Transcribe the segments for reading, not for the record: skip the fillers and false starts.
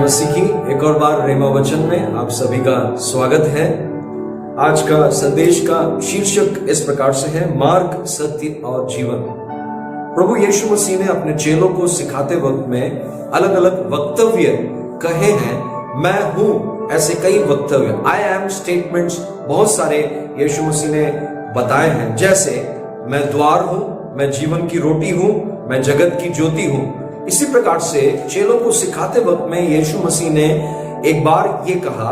मसीह की एक और बार रेमा वचन में आप सभी का स्वागत है। आज का संदेश का शीर्षक इस प्रकार से है, मार्ग, सत्य और जीवन। प्रभु यीशु मसीह ने अपने चेलों को सिखाते वक्त में अलग अलग वक्तव्य कहे हैं। मैं हूं, ऐसे कई वक्तव्य, आई एम स्टेटमेंट्स बहुत सारे यीशु मसीह ने बताए हैं। जैसे मैं द्वार हूं, मैं जीवन की रोटी हूं, मैं जगत की ज्योति हूं। इसी प्रकार से चेलों को सिखाते वक्त में यीशु मसीह ने एक बार ये कहा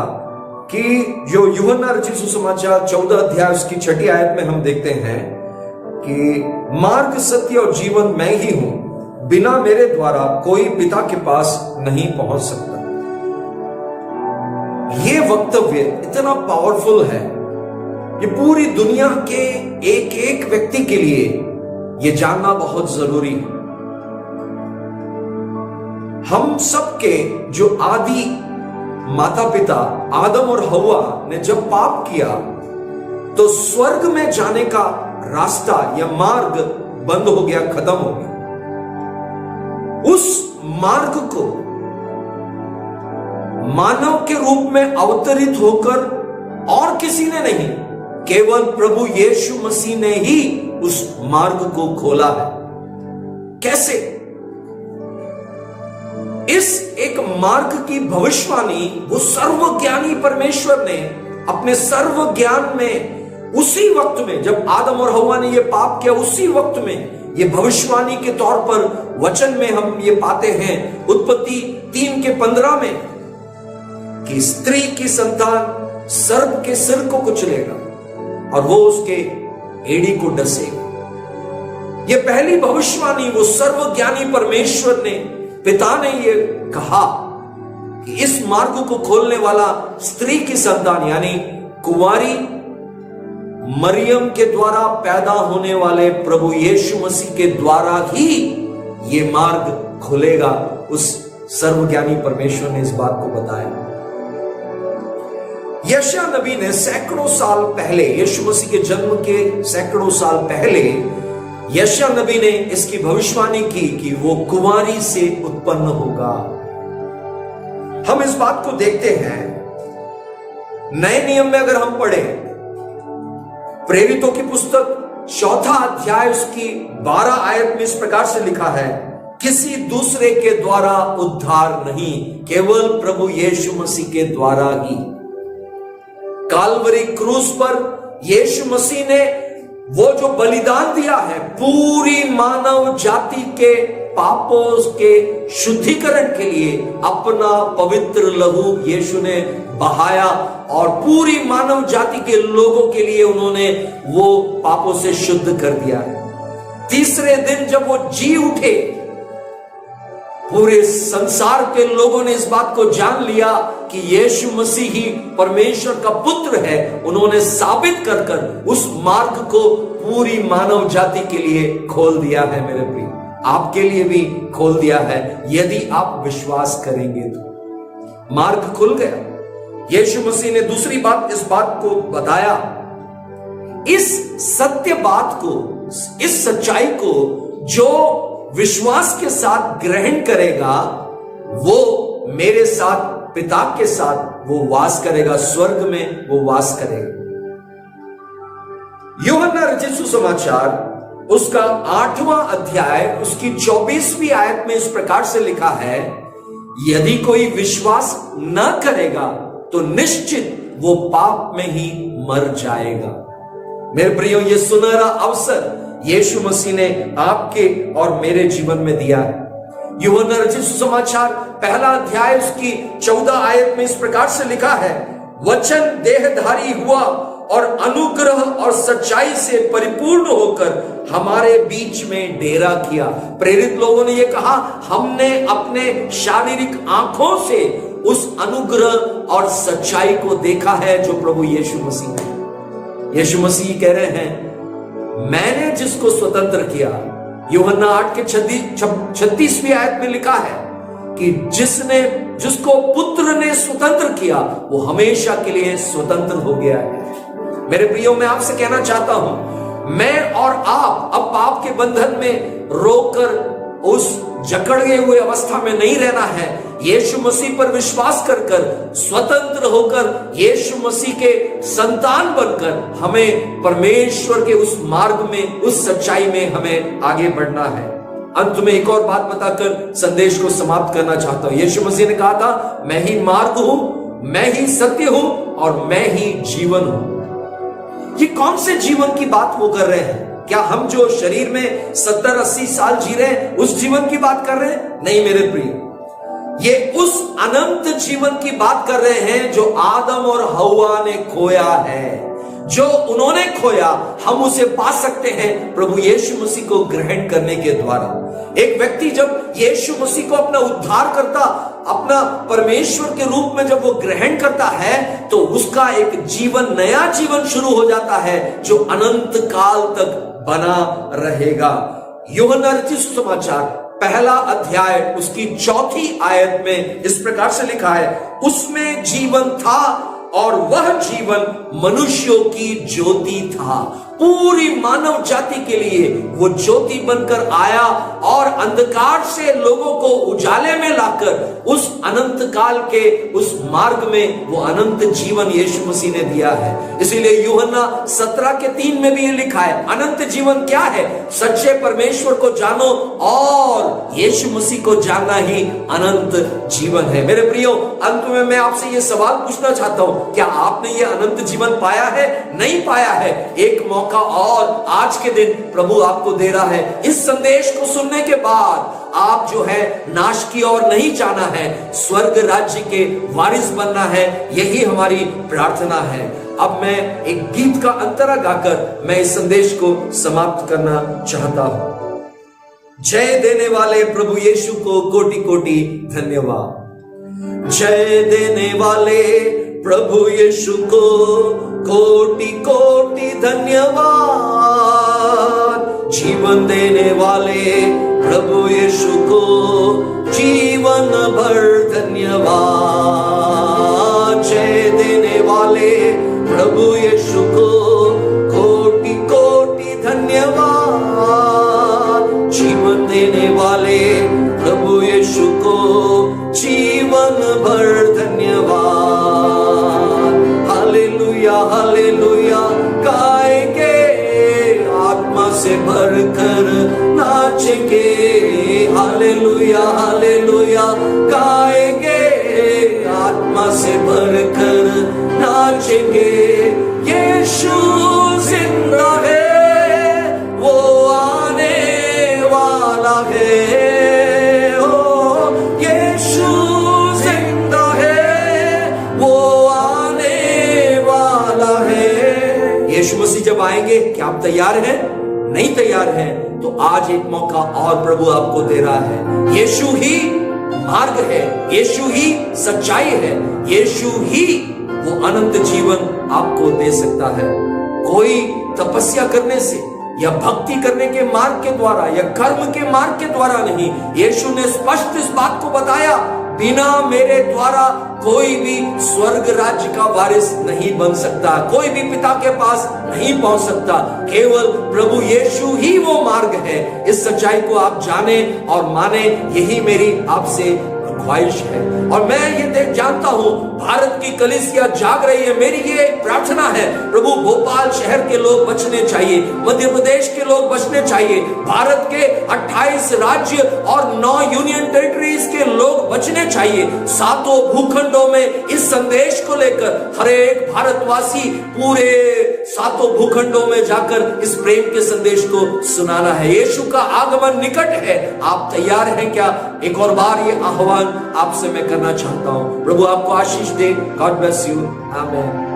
कि जो यूहन्ना रचित सुसमाचार 14 अध्याय उसकी 6 आयत में हम देखते हैं कि मार्ग, सत्य और जीवन मैं ही हूं, बिना मेरे द्वारा कोई पिता के पास नहीं पहुंच सकता। ये वक्तव्य इतना पावरफुल है, ये पूरी दुनिया के एक एक व्यक्ति के लिए ये जानना बहुत जरूरी है। हम सबके जो आदि माता पिता आदम और हव्वा ने जब पाप किया तो स्वर्ग में जाने का रास्ता या मार्ग बंद हो गया, खत्म हो गया। उस मार्ग को मानव के रूप में अवतरित होकर और किसी ने नहीं, केवल प्रभु यीशु मसीह ने ही उस मार्ग को खोला है। कैसे? इस एक मार्ग की भविष्यवाणी वो सर्वज्ञानी परमेश्वर ने अपने सर्व ज्ञान में उसी वक्त में, जब आदम और हव्वा ने ये पाप किया, उसी वक्त में ये भविष्यवाणी के तौर पर वचन में हम ये पाते हैं उत्पत्ति 3:15 में कि स्त्री की संतान सर्प के सिर को कुचलेगा और वो उसके एड़ी को डसेगा। ये पहली भविष्यवाणी वो सर्वज्ञानी परमेश्वर ने, पिता ने ये कहा कि इस मार्ग को खोलने वाला स्त्री की संतान यानी कुंवारी मरियम के द्वारा पैदा होने वाले प्रभु यीशु मसीह के द्वारा ही ये मार्ग खुलेगा। उस सर्वज्ञानी परमेश्वर ने इस बात को बताया। यशायाह नबी ने सैकड़ों साल पहले, यीशु मसीह के जन्म के सैकड़ों साल पहले यशायाह नबी ने इसकी भविष्यवाणी की कि वो कुंवारी से उत्पन्न होगा। हम इस बात को देखते हैं नए नियम में, अगर हम पढ़े प्रेरितों की पुस्तक 4 अध्याय उसकी 12 आयत में इस प्रकार से लिखा है, किसी दूसरे के द्वारा उद्धार नहीं, केवल प्रभु यीशु मसीह के द्वारा ही। काल्वरी क्रूस पर यीशु मसीह ने वो जो बलिदान दिया है, पूरी मानव जाति के पापों के शुद्धिकरण के लिए अपना पवित्र लहू यीशु ने बहाया और पूरी मानव जाति के लोगों के लिए उन्होंने वो पापों से शुद्ध कर दिया है। तीसरे दिन जब वो जी उठे, पूरे संसार के लोगों ने इस बात को जान लिया कि यीशु मसीह ही परमेश्वर का पुत्र है। उन्होंने साबित कर कर उस मार्ग को पूरी मानव जाति के लिए खोल दिया है। मेरे प्रिय, आपके लिए भी खोल दिया है। यदि आप विश्वास करेंगे तो मार्ग खुल गया। यीशु मसीह ने दूसरी बात, इस बात को बताया, इस सत्य बात को, इस सच्चाई को जो विश्वास के साथ ग्रहण करेगा, वो मेरे साथ, पिता के साथ वो वास करेगा, स्वर्ग में वो वास करेगा। यूहन्ना रचित सुसमाचार उसका 8वां अध्याय उसकी 24वीं आयत में इस प्रकार से लिखा है, यदि कोई विश्वास न करेगा तो निश्चित वो पाप में ही मर जाएगा। मेरे प्रियो, ये सुनहरा अवसर यीशु मसीह ने आपके और मेरे जीवन में दिया है। यूहन्ना रचित सुसमाचार 1 अध्याय उसकी 14 आयत में इस प्रकार से लिखा है, वचन देहधारी हुआ और अनुग्रह और सच्चाई से परिपूर्ण होकर हमारे बीच में डेरा किया। प्रेरित लोगों ने यह कहा, हमने अपने शारीरिक आंखों से उस अनुग्रह और सच्चाई को देखा है जो प्रभु यीशु मसीह ने। यीशु मसीह कह रहे हैं, मैंने जिसको स्वतंत्र किया, यूहन्ना 8 के 36वीं आयत में लिखा है कि जिसको पुत्र ने स्वतंत्र किया वो हमेशा के लिए स्वतंत्र हो गया है। मेरे प्रियो, मैं आपसे कहना चाहता हूं, मैं और आप अब पाप के बंधन में रोकर उस जकड़े हुए अवस्था में नहीं रहना है। यीशु मसीह पर विश्वास कर कर स्वतंत्र होकर यीशु मसीह के संतान बनकर हमें परमेश्वर के उस मार्ग में, उस सच्चाई में हमें आगे बढ़ना है। अंत में एक और बात बताकर संदेश को समाप्त करना चाहता हूं। यीशु मसीह ने कहा था, मैं ही मार्ग हूं, मैं ही सत्य हूं और मैं ही जीवन हूं। ये कौन से जीवन की बात वो कर रहे हैं? क्या हम जो शरीर में 70-80 साल जी रहे हैं उस जीवन की बात कर रहे हैं? नहीं मेरे प्रिय, ये उस अनंत जीवन की बात कर रहे हैं जो आदम और हव्वा ने खोया है। जो उन्होंने खोया हम उसे पा सकते हैं प्रभु यीशु मसीह को ग्रहण करने के द्वारा। एक व्यक्ति जब यीशु मसीह को अपना उद्धार करता, अपना परमेश्वर के रूप में जब वो ग्रहण करता है तो उसका एक जीवन, नया जीवन शुरू हो जाता है जो अनंत काल तक बना रहेगा। यूहन्ना रचित सुसमाचार पहला अध्याय उसकी 4 आयत में इस प्रकार से लिखा है, उसमें जीवन था और वह जीवन मनुष्यों की ज्योति था। पूरी मानव जाति के लिए वो ज्योति बनकर आया और अंधकार से लोगों को उजाले में लाकर उस अनंत काल के उस मार्ग में वो अनंत जीवन यीशु मसीह ने दिया है। इसीलिए यूहन्ना 17:3 में भी ये लिखा है, अनंत जीवन क्या है? सच्चे परमेश्वर को जानो और यीशु मसीह को जानना ही अनंत जीवन है। मेरे प्रियो, अंत में मैं आपसे ये सवाल पूछना चाहता हूं, क्या आपने ये अनंत जीवन पाया है? नहीं पाया है? एक मौका और आज के दिन प्रभु आपको दे रहा है। इस संदेश को सुनने के बाद आप जो है नाश की ओर नहीं जाना है, स्वर्ग राज्य के वारिस बनना है, यही हमारी प्रार्थना है। अब मैं एक गीत का अंतरा गाकर मैं इस संदेश को समाप्त करना चाहता हूं। जय देने वाले प्रभु यीशु को कोटि कोटि धन्यवाद। जय देने वाले प्रभु यीशु को कोटि कोटि धन्यवाद। जीवन देने वाले प्रभु यीशु को जीवन भर धन्यवाद। जय देने वाले प्रभु यीशु को कोटि कोटि धन्यवाद। जीवन देने वाले प्रभु यीशु को जीवन भर धन्यवाद। हालेलुया हालेलुया गाएंगे, आत्मा से भरकर नाचेंगे। हालेलुया हालेलुया गाएंगे, आत्मा से भरकर नाचेंगे। यीशु जिंदा है, वो आने वाला है। यीशु मसीह जब आएंगे, क्या आप तैयार हैं? नहीं तैयार हैं तो आज एक मौका और प्रभु आपको दे रहा है। यीशु ही मार्ग है, यीशु ही सच्चाई है, यीशु ही वो अनंत जीवन आपको दे सकता है। कोई तपस्या करने से या भक्ति करने के मार्ग के द्वारा या कर्म के मार्ग के द्वारा नहीं, यीशु ने स्पष्ट इस बात को बताया, बिना मेरे द्वारा कोई भी स्वर्ग राज्य का वारिस नहीं बन सकता, कोई भी पिता के पास नहीं पहुंच सकता। केवल प्रभु यीशु ही वो मार्ग है। इस सच्चाई को आप जाने और माने, यही मेरी आपसे ख्वाहिश है। और मैं ये जानता हूं भारत की कलीसिया जाग रही है। मेरी ये प्रार्थना है, प्रभु भोपाल शहर के लोग बचने चाहिए, मध्य प्रदेश के लोग बचने चाहिए, भारत के 28 राज्य और 9 यूनियन टेरिटरीज के लोग बचने चाहिए। 7 भूखंडों में इस संदेश को लेकर हर एक भारतवासी पूरे 7 भूखंडों में जाकर इस प्रेम के संदेश को सुनाना है। यीशु का आगमन निकट है। आप तैयार हैं क्या? एक और बार ये आह्वान आपसे मैं करना चाहता हूं। प्रभु आपको आशीष दे। God bless you. आमीन।